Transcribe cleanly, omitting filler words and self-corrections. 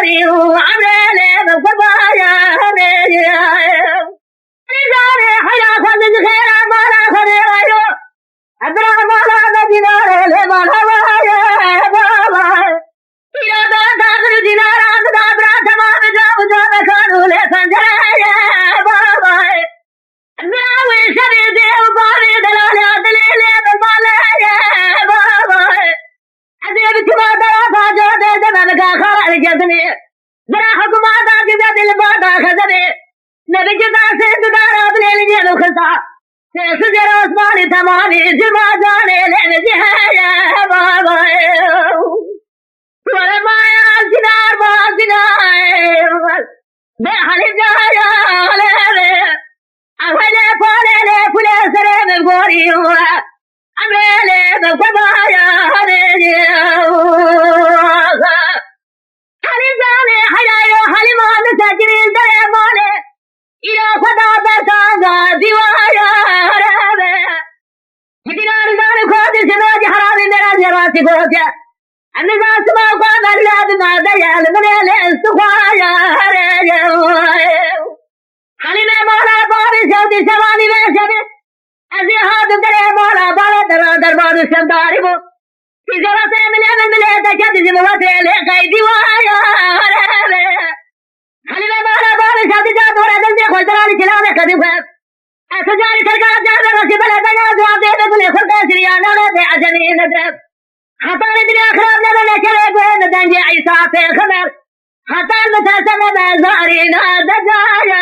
بغوري وعمري بقبايا رجالي حيا خذ خير ما لا خذ غيره أدرى ما لا مدينار لما الهوايا بابا إلى داخل دينار عند أبرا تمام جاوزا كانوا لسنجرايا بابا ناوي شريدي وباري دلالي دليلي بالبالايا بابا أديب كما فاجد زمانك خلال جسمي برا حكومات جزاد البادا خزني نبي جدا سيد دارا بليل جيلو خلطا سجر عثماني تمامي جمع جاني لين جهايا بابا ولما يا ما سنار بحل جايا ليلي أولي فولي فولي سرين الغوري أمريلي بقبايا ليلي حليزاني حيايو حليمان سجرين دريماني إلى خدا بسانغا ديوايا رابي هدينا رزان خود سنوج حرامي میرا جراسی گوجا الناس ما قام اللاد ما ديال من الاستخوايا حليمي مولا بابي سودي سواني بيشبي أزي هاد دري مولا بالا دربار الشمداري بو في جرسي من يمن مليتا شد زمواتي لقاي ديوايا حليمي مولا بابي سودي جادورا دلدي خوشتراني كلامي قدوكب أسجاري تركات جادر رسي بلا دجاز وعبدي بكل خلقا سريانا ردي عجمي ندرب حطاني دنيا أخراب لنا شريك ندنجي عيسى في الخمر حتى المتاسم بزارينا دجايا